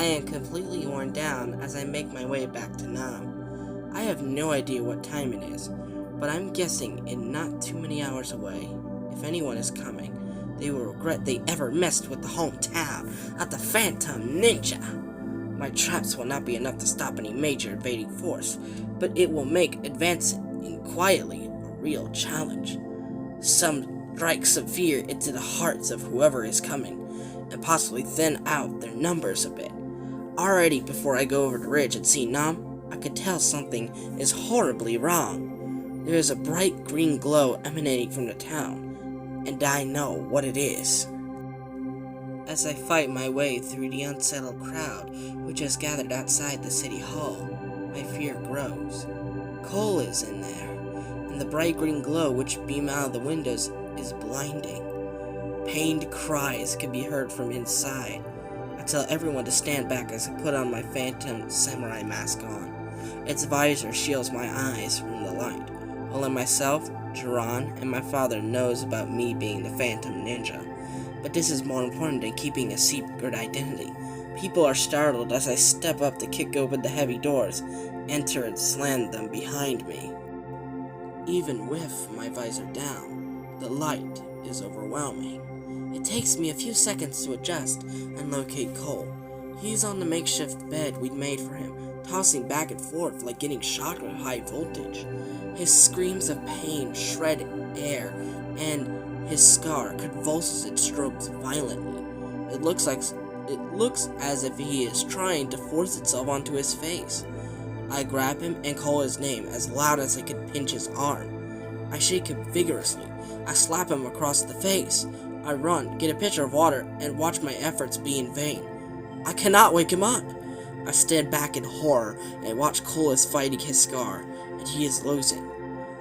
I am completely worn down as I make my way back to Nam. I have no idea what time it is, but I'm guessing in not too many hours away. If anyone is coming, they will regret they ever messed with the hometown of the Phantom Ninja. My traps will not be enough to stop any major invading force, but it will make advancing quietly a real challenge. Some strike severe into the hearts of whoever is coming, and possibly thin out their numbers a bit. Already before I go over the ridge and see Nam, I could tell something is horribly wrong. There is a bright green glow emanating from the town, and I know what it is. As I fight my way through the unsettled crowd which has gathered outside the city hall, my fear grows. Cole is in there, and the bright green glow which beam out of the windows is blinding. Pained cries can be heard from inside. I tell everyone to stand back as I put on my phantom samurai mask on. Its visor shields my eyes from the light. Only myself, Jiran, and my father knows about me being the Phantom Ninja. But this is more important than keeping a secret identity. People are startled as I step up to kick open the heavy doors, enter and slam them behind me. Even with my visor down, the light is overwhelming. It takes me a few seconds to adjust and locate Cole. He's on the makeshift bed we'd made for him, tossing back and forth like getting shocked with high voltage. His screams of pain shred air, and his scar convulses and strokes violently. It looks as if he is trying to force itself onto his face. I grab him and call his name as loud as I can pinch his arm. I shake him vigorously. I slap him across the face. I run, get a pitcher of water, and watch my efforts be in vain. I cannot wake him up. I stand back in horror and watch Cole is fighting his scar, and he is losing.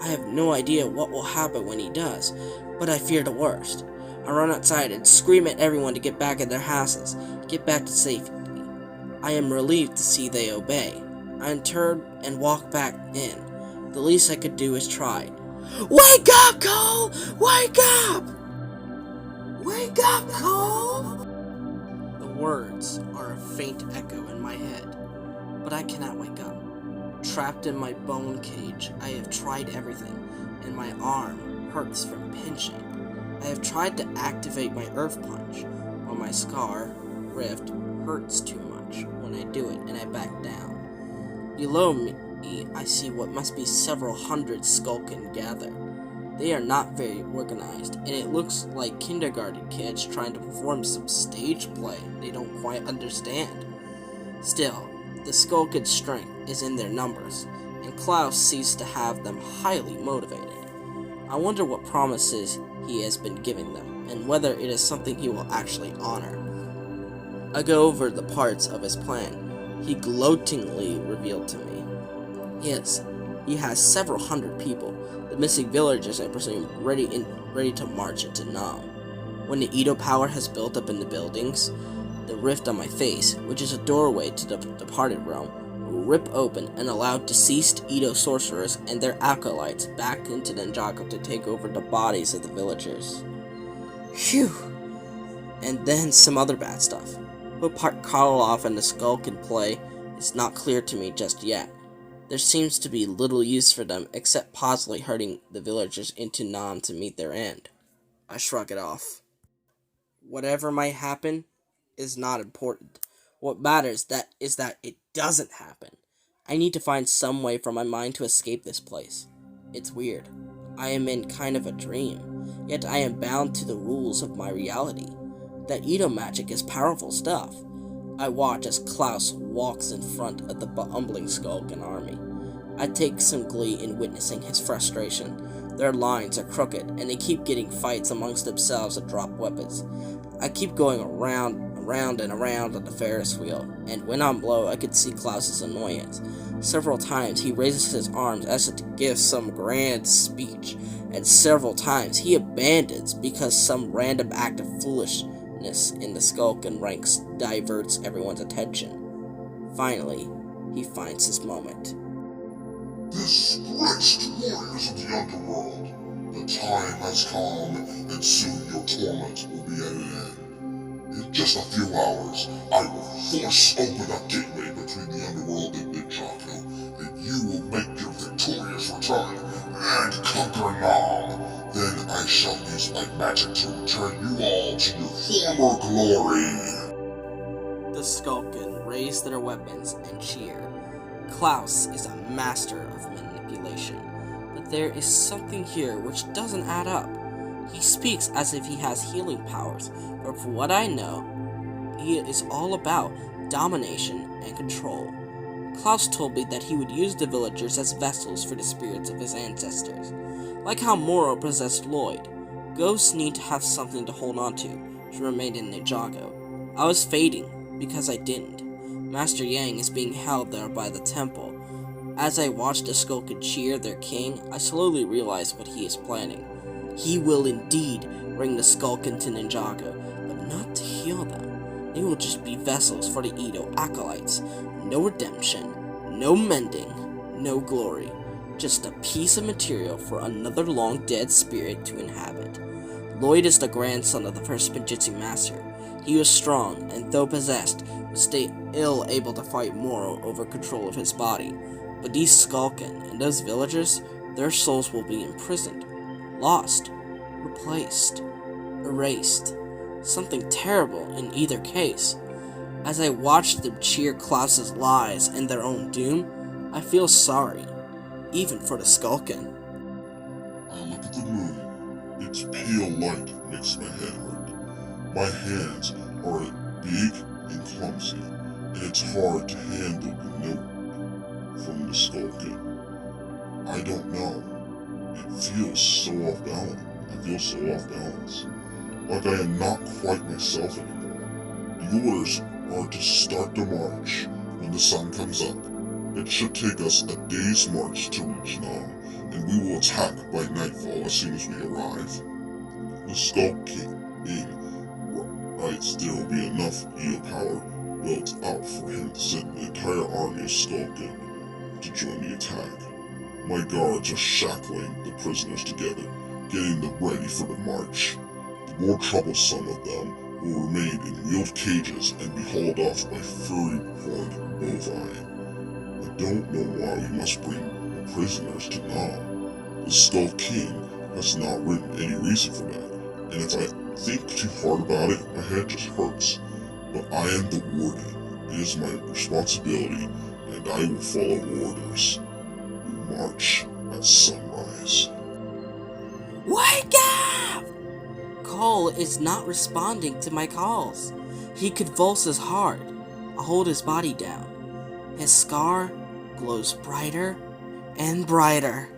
I have no idea what will happen when he does, but I fear the worst. I run outside and scream at everyone to get back in their houses, get back to safety. I am relieved to see they obey. I turn and walk back in. The least I could do is try. Wake up, Cole! Wake up! Wake up, Cole! The words are a faint echo in my head, but I cannot wake up. Trapped in my bone cage, I have tried everything, and my arm hurts from pinching. I have tried to activate my earth punch, but my scar rift hurts too much when I do it and I back down. Below me, I see what must be several hundred skulking gather. They are not very organized, and it looks like kindergarten kids trying to perform some stage play they don't quite understand. Still, the skulking strength is in their numbers, and Klaus seems to have them highly motivated. I wonder what promises he has been giving them, and whether it is something he will actually honor. I go over the parts of his plan he gloatingly revealed to me. Yes, he has several hundred people, the missing villagers I presume, ready to march into Nam. When the Edo power has built up in the buildings, the rift on my face, which is a doorway to the departed realm, will rip open and allow deceased Edo sorcerers and their acolytes back into Ninjago to take over the bodies of the villagers. Phew! And then some other bad stuff. What part Karloff and the skull can play is not clear to me just yet. There seems to be little use for them except possibly herding the villagers into Nam to meet their end. I shrug it off. Whatever might happen is not important. What matters is that it doesn't happen. I need to find some way for my mind to escape this place. It's weird. I am in kind of a dream, yet I am bound to the rules of my reality. That Edo magic is powerful stuff. I watch as Klaus walks in front of the bumbling Skulkin army. I take some glee in witnessing his frustration. Their lines are crooked, and they keep getting fights amongst themselves to drop weapons. I keep going around and around on the Ferris wheel, and when I'm low, I could see Klaus's annoyance. Several times he raises his arms as if to give some grand speech, and several times he abandons because some random act of foolishness in the Skulkin ranks diverts everyone's attention. Finally, he finds his moment. Disgraced warriors of the underworld, the time has come, and soon your torment will be at an end. In just a few hours, I will force open a gateway between the underworld and Ninjago, and you will make your victorious return and conquer Nam. Then I shall use my magic to return you all to your former glory. The Skulkin raise their weapons and cheer. Klaus is a master of manipulation, but there is something here which doesn't add up. He speaks as if he has healing powers, but for what I know, he is all about domination and control. Klaus told me that he would use the villagers as vessels for the spirits of his ancestors. Like how Moro possessed Lloyd, ghosts need to have something to hold on to remain in Ninjago. I was fading because I didn't. Master Yang is being held there by the temple. As I watched the Skulkin cheer their king, I slowly realized what he is planning. He will indeed bring the Skulkin to Ninjago, but not to heal them. They will just be vessels for the Edo acolytes. No redemption, no mending, no glory. Just a piece of material for another long-dead spirit to inhabit. Lloyd is the grandson of the first Spinjitzu master. He was strong, and though possessed, was still able to fight Moro over control of his body. But these Skulkin and those villagers, their souls will be imprisoned, lost, replaced, erased. Something terrible in either case. As I watch them cheer Klaus's lies and their own doom, I feel sorry, even for the Skulkin. I look at the moon. Its pale light makes my head hurt. My hands are big and clumsy, and it's hard to handle the note from the Skulkin. I don't know. It feels so off balance. I feel so off balance. Like I am not quite myself anymore. The orders are to start the march when the sun comes up. It should take us a day's march to reach Nam, and we will attack by nightfall as soon as we arrive. The Skull King writes there will be enough Edo power built out for him to send the entire army of Skulkin to join the attack. My guards are shackling the prisoners together, getting them ready for the march. The more troublesome of them will remain in wheeled cages and be hauled off by furry-horned bovine. I don't know why we must bring the prisoners to Nam. The Skull King has not written any reason for that, and if I think too hard about it, my head just hurts. But I am the warden. It is my responsibility, and I will follow orders. We march at sunrise. Wake up! Cole is not responding to my calls. He convulses hard. I hold his body down. His scar glows brighter and brighter.